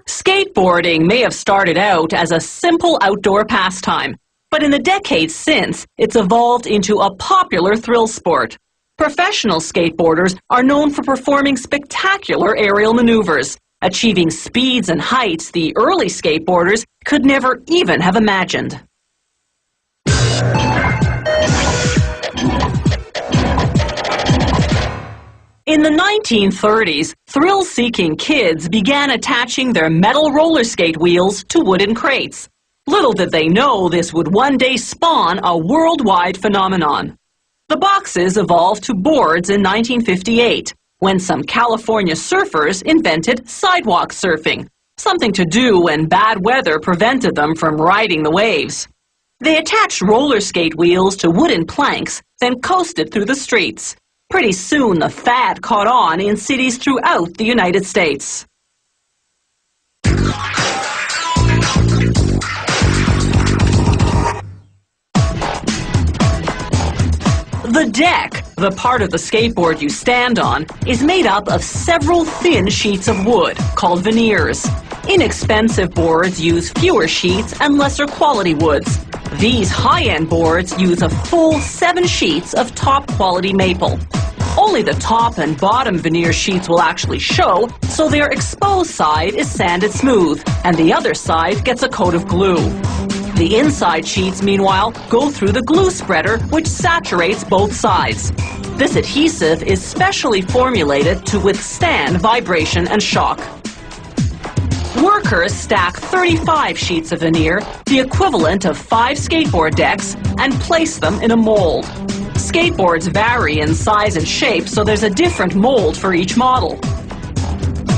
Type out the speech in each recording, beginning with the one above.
Skateboarding may have started out as a simple outdoor pastime, but in the decades since, it's evolved into a popular thrill sport. Professional skateboarders are known for performing spectacular aerial maneuvers, achieving speeds and heights the early skateboarders could never even have imagined. In the 1930s, thrill-seeking kids began attaching their metal roller skate wheels to wooden crates. Little did they know this would one day spawn a worldwide phenomenon. The boxes evolved to boards in 1958, when some California surfers invented sidewalk surfing, something to do when bad weather prevented them from riding the waves. They attached roller skate wheels to wooden planks, then coasted through the streets. Pretty soon, the fad caught on in cities throughout the United States. The deck, the part of the skateboard you stand on, is made up of several thin sheets of wood, called veneers. Inexpensive boards use fewer sheets and lesser quality woods. These high-end boards use a full 7 sheets of top-quality maple. Only the top and bottom veneer sheets will actually show, so their exposed side is sanded smooth, and the other side gets a coat of glue. The inside sheets, meanwhile, go through the glue spreader, which saturates both sides. This adhesive is specially formulated to withstand vibration and shock. Workers stack 35 sheets of veneer, the equivalent of 5 skateboard decks, and place them in a mold. Skateboards vary in size and shape, so there's a different mold for each model.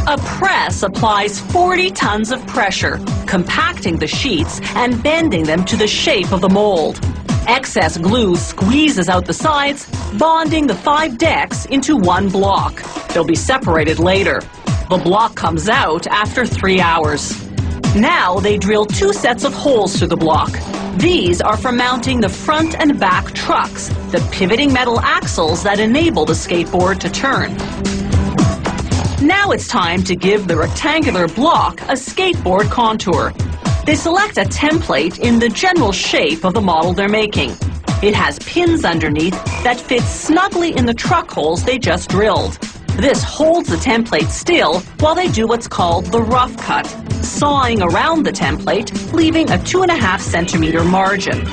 A press applies 40 tons of pressure, compacting the sheets and bending them to the shape of the mold. Excess glue squeezes out the sides, bonding the 5 decks into one block. They'll be separated later. The block comes out after 3 hours. Now they drill 2 sets of holes through the block. These are for mounting the front and back trucks, the pivoting metal axles that enable the skateboard to turn. Now it's time to give the rectangular block a skateboard contour. They select a template in the general shape of the model they're making. It has pins underneath that fit snugly in the truck holes they just drilled. This holds the template still while they do what's called the rough cut, sawing around the template, leaving a 2.5 centimeter margin.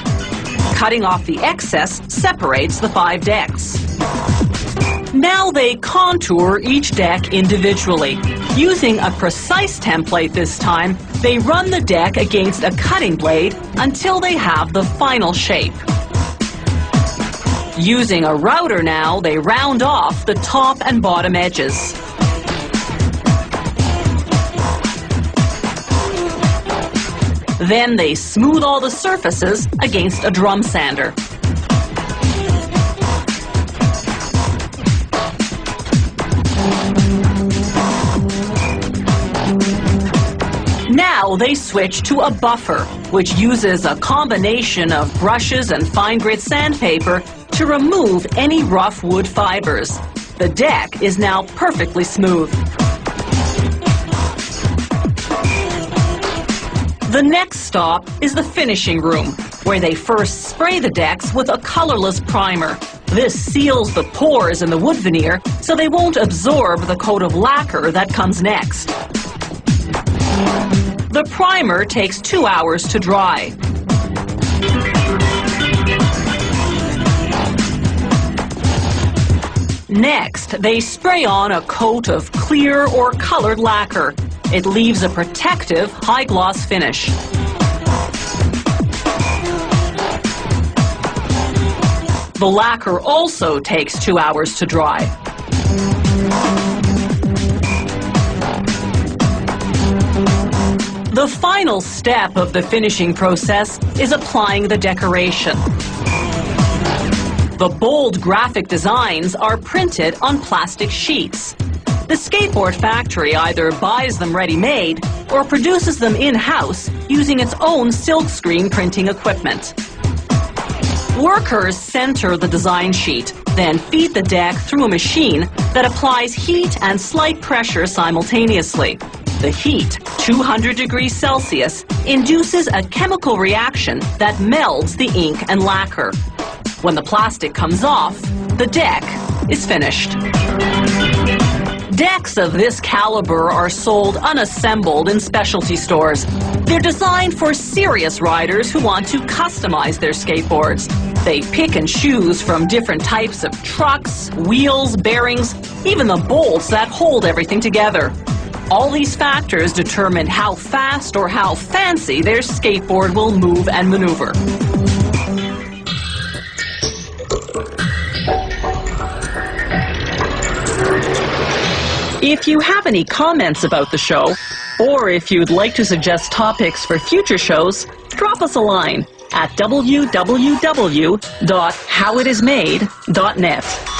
Cutting off the excess separates the 5 decks. Now they contour each deck individually. Using a precise template this time, they run the deck against a cutting blade until they have the final shape. Using a router now, they round off the top and bottom edges. Then they smooth all the surfaces against a drum sander. Now they switch to a buffer, which uses a combination of brushes and fine-grit sandpaper to remove any rough wood fibers. The deck is now perfectly smooth. The next stop is the finishing room, where they first spray the decks with a colorless primer. This seals the pores in the wood veneer so they won't absorb the coat of lacquer that comes next. The primer takes 2 hours to dry. Next, they spray on a coat of clear or colored lacquer. It leaves a protective, high-gloss finish. The lacquer also takes 2 hours to dry. The final step of the finishing process is applying the decoration. The bold graphic designs are printed on plastic sheets. The skateboard factory either buys them ready-made or produces them in-house using its own silkscreen printing equipment. Workers center the design sheet, then feed the deck through a machine that applies heat and slight pressure simultaneously. The heat, 200 degrees Celsius, induces a chemical reaction that melds the ink and lacquer. When the plastic comes off, the deck is finished. Decks of this caliber are sold unassembled in specialty stores. They're designed for serious riders who want to customize their skateboards. They pick and choose from different types of trucks, wheels, bearings, even the bolts that hold everything together. All these factors determine how fast or how fancy their skateboard will move and maneuver. If you have any comments about the show, or if you'd like to suggest topics for future shows, drop us a line at www.howitismade.net.